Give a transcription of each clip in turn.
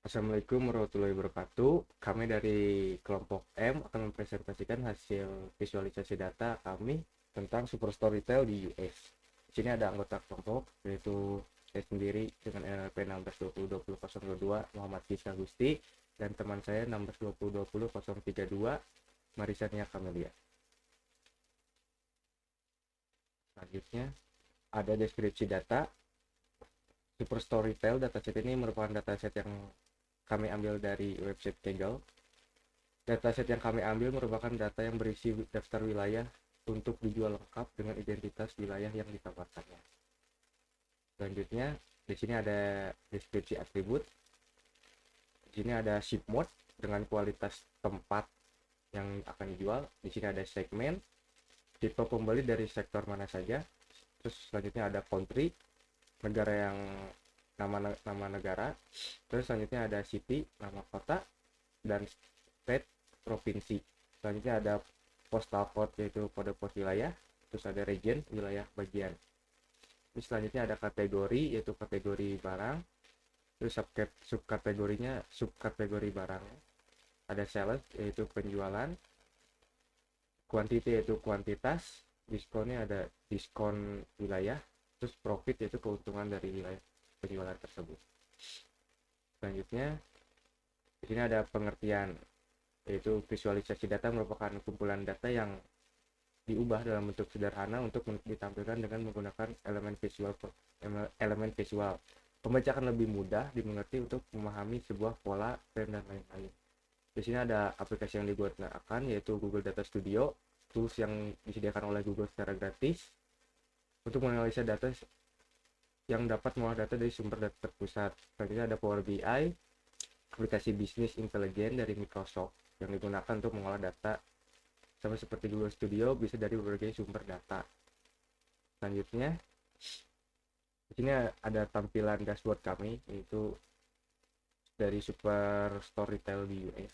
Assalamualaikum warahmatullahi wabarakatuh. Kami dari kelompok M akan mempresentasikan hasil visualisasi data kami tentang Super Storytel di US. Di sini ada anggota kelompok yaitu saya sendiri dengan NLP 16202022 Muhammad Rizka Gusti dan teman saya 16202032 Marisania Kamelia. Selanjutnya ada deskripsi data. Super Storytel dataset ini merupakan dataset yang kami ambil dari website Kaggle. Dataset yang kami ambil merupakan data yang berisi daftar wilayah untuk dijual lengkap dengan identitas wilayah yang ditawarkannya. Selanjutnya, di sini ada deskripsi atribut. Di sini ada ship mode dengan kualitas tempat yang akan dijual. Di sini ada segmen, tipe pembeli dari sektor mana saja. Terus selanjutnya ada country, negara yang nama negara. Terus selanjutnya ada city, nama kota, dan state, provinsi. Selanjutnya ada postal code yaitu kode pos wilayah. Terus ada region, wilayah bagian. Terus selanjutnya ada kategori yaitu kategori barang. Terus subkategorinya subkategori barang. Ada sales yaitu penjualan. Quantity yaitu kuantitas. Diskonnya ada diskon wilayah. Terus profit yaitu keuntungan dari wilayah penjualan tersebut. Selanjutnya di sini ada pengertian yaitu visualisasi data merupakan kumpulan data yang diubah dalam bentuk sederhana untuk ditampilkan dengan menggunakan elemen visual. Pembaca akan lebih mudah dimengerti untuk memahami sebuah pola, tren, dan lain-lain. Di sini ada aplikasi yang digunakan yaitu Google Data Studio, tools yang disediakan oleh Google secara gratis untuk menganalisa data yang dapat mengolah data dari sumber data terpusat. Selanjutnya ada Power BI, aplikasi bisnis intelijen dari Microsoft yang digunakan untuk mengolah data sama seperti Google Studio bisa dari berbagai sumber data. Selanjutnya di sini ada tampilan dashboard kami yaitu dari Super Storytel di US.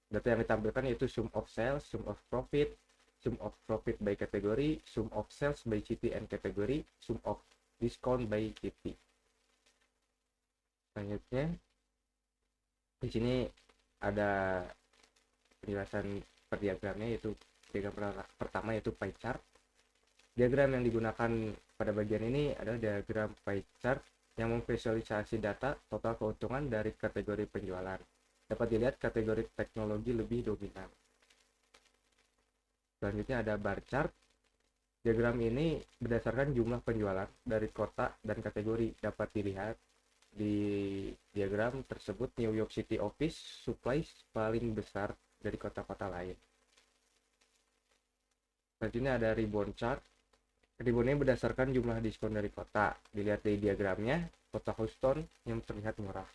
Data yang ditampilkan yaitu sum of sales, sum of profit by kategori, sum of sales by city and kategori, sum of discount by city. Selanjutnya di sini ada penjelasan per diagramnya yaitu diagram pertama yaitu pie chart. Diagram yang digunakan pada bagian ini adalah diagram pie chart yang memvisualisasi data total keuntungan dari kategori penjualan. Dapat dilihat kategori teknologi lebih dominan. Selanjutnya ada bar chart. Diagram ini berdasarkan jumlah penjualan dari kota dan kategori. Dapat dilihat di diagram tersebut New York City Office Supplies paling besar dari kota-kota lain. Selanjutnya ada ribbon chart. Ribbonnya berdasarkan jumlah diskon dari kota. Dilihat di diagramnya, kota Houston yang terlihat murah.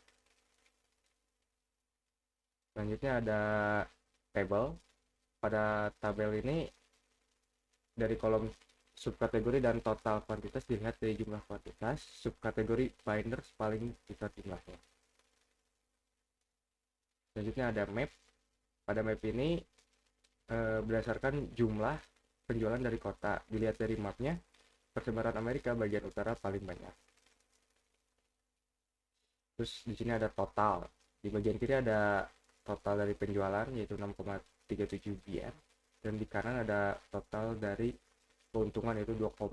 Selanjutnya ada tabel. Pada tabel ini dari kolom subkategori dan total kuantitas dilihat dari jumlah kuantitas. Subkategori binders paling besar jumlahnya. Selanjutnya ada map. Pada map ini berdasarkan jumlah penjualan dari kota. Dilihat dari mapnya, persebaran Amerika bagian utara paling banyak. Terus di sini ada total. Di bagian kiri ada total dari penjualan yaitu 6,37 BM dan di kanan ada total dari keuntungan yaitu 2,00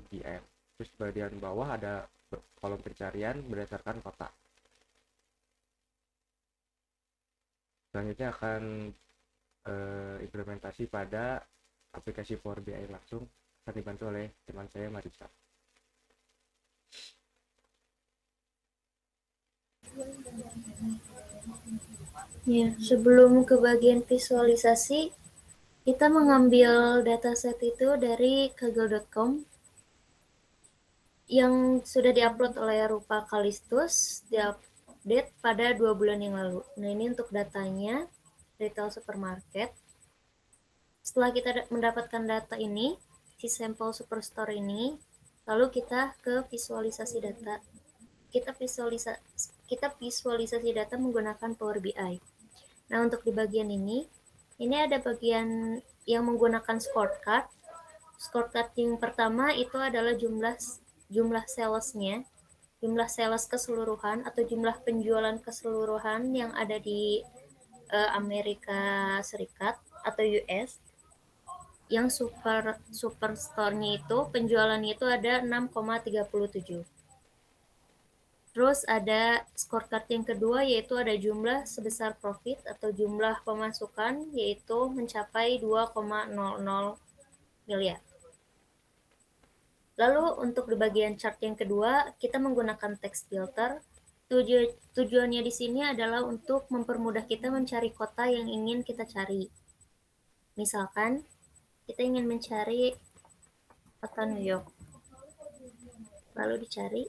BM. Terus di bagian bawah ada kolom pencarian berdasarkan kota. Selanjutnya akan implementasi pada aplikasi Power BI langsung akan dibantu oleh teman saya Marisa. Ya, sebelum ke bagian visualisasi, kita mengambil dataset itu dari kaggle.com yang sudah diupload oleh Rupa Kalistus, diupdate pada 2 bulan yang lalu. Nah, ini untuk datanya, retail supermarket. Setelah kita mendapatkan data ini, si sampel superstore ini, lalu kita ke visualisasi data. Kita visualisasi data menggunakan Power BI. Nah, untuk di bagian ini ada bagian yang menggunakan scorecard. Scorecard yang pertama itu adalah jumlah salesnya. jumlah sales keseluruhan atau jumlah penjualan keseluruhan yang ada di Amerika Serikat atau US, yang superstore-nya itu penjualannya itu ada 6,37. Terus ada scorecard yang kedua, yaitu ada jumlah sebesar profit atau jumlah pemasukan, yaitu mencapai 2,00 miliar. Lalu untuk di bagian chart yang kedua, kita menggunakan text filter. Tujuannya di sini adalah untuk mempermudah kita mencari kota yang ingin kita cari. Misalkan kita ingin mencari kota New York, lalu dicari.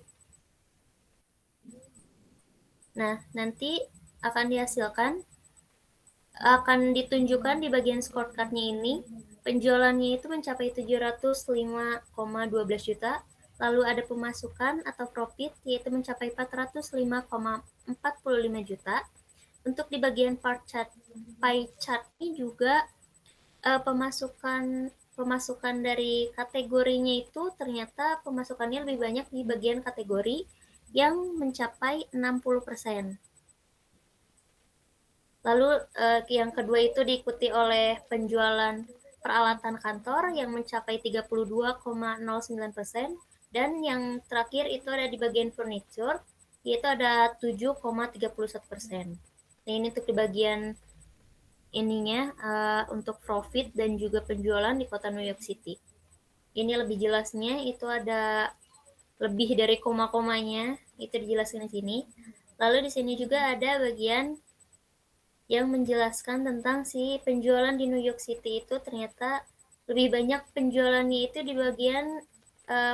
Nah, nanti akan ditunjukkan di bagian scorecard-nya ini, penjualannya itu mencapai 705,12 juta, lalu ada pemasukan atau profit yaitu mencapai 405,45 juta. Untuk di bagian pie chart ini juga pemasukan dari kategorinya itu ternyata pemasukannya lebih banyak di bagian kategori yang mencapai 60%. Lalu yang kedua itu diikuti oleh penjualan peralatan kantor yang mencapai 32,09%, dan yang terakhir itu ada di bagian furniture yaitu ada 7,31%. Nah, ini untuk di bagian ininya untuk profit dan juga penjualan di kota New York City. Ini lebih jelasnya itu ada lebih dari koma-komanya, itu dijelaskan di sini. Lalu di sini juga ada bagian yang menjelaskan tentang si penjualan di New York City itu ternyata lebih banyak penjualannya itu di bagian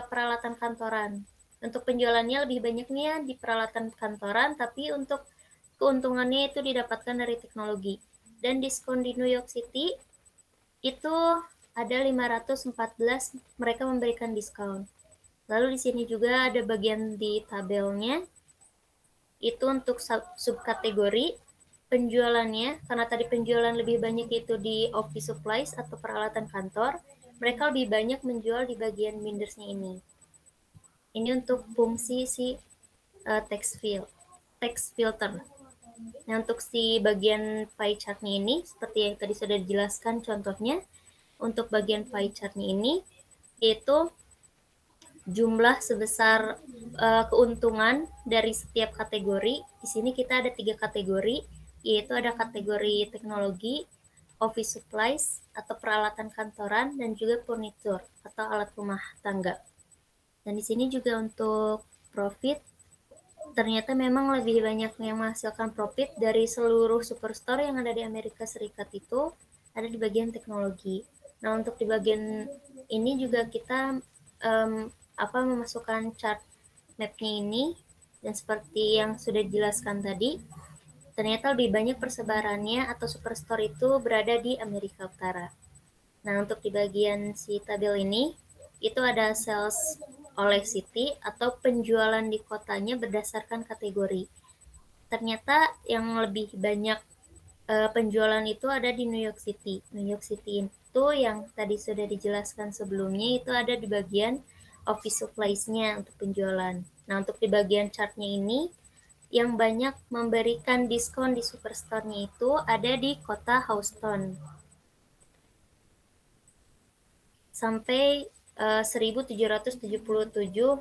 peralatan kantoran. Untuk penjualannya lebih banyaknya di peralatan kantoran, tapi untuk keuntungannya itu didapatkan dari teknologi. Dan diskon di New York City itu ada 514, mereka memberikan diskon. Lalu di sini juga ada bagian di tabelnya, itu untuk subkategori penjualannya, karena tadi penjualan lebih banyak itu di office supplies atau peralatan kantor, mereka lebih banyak menjual di bagian bindersnya ini. Ini untuk fungsi si text filter. Nah, untuk si bagian pie chartnya ini, seperti yang tadi sudah dijelaskan contohnya, untuk bagian pie chartnya ini, yaitu jumlah sebesar keuntungan dari setiap kategori. Di sini kita ada 3 kategori, yaitu ada kategori teknologi, office supplies atau peralatan kantoran, dan juga furniture atau alat rumah tangga. Dan di sini juga untuk profit, ternyata memang lebih banyak yang menghasilkan profit dari seluruh superstore yang ada di Amerika Serikat itu ada di bagian teknologi. Nah, untuk di bagian ini juga kita memasukkan chart mapnya ini, dan seperti yang sudah dijelaskan tadi, ternyata lebih banyak persebarannya atau superstore itu berada di Amerika Utara. Nah, untuk di bagian si tabel ini, itu ada sales oleh city atau penjualan di kotanya berdasarkan kategori. Ternyata yang lebih banyak penjualan itu ada di New York City. New York City itu yang tadi sudah dijelaskan sebelumnya, itu ada di bagian office supplies-nya untuk penjualan. Nah, untuk di bagian chart-nya ini, yang banyak memberikan diskon di superstore-nya itu ada di kota Houston. Sampai 1.777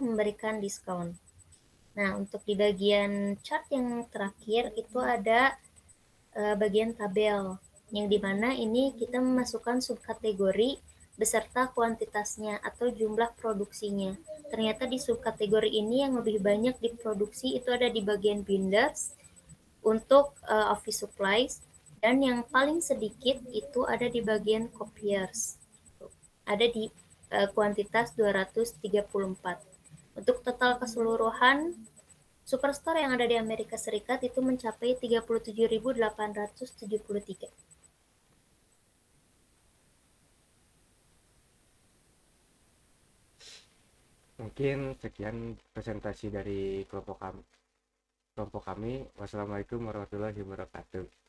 memberikan diskon. Nah, untuk di bagian chart yang terakhir itu ada bagian tabel, yang dimana ini kita memasukkan subkategori beserta kuantitasnya atau jumlah produksinya. Ternyata di subkategori ini yang lebih banyak diproduksi itu ada di bagian binders untuk office supplies, dan yang paling sedikit itu ada di bagian copiers. Ada di kuantitas 234. Untuk total keseluruhan superstore yang ada di Amerika Serikat itu mencapai 37.873. Mungkin sekian presentasi dari kelompok kami. Wassalamualaikum warahmatullahi wabarakatuh.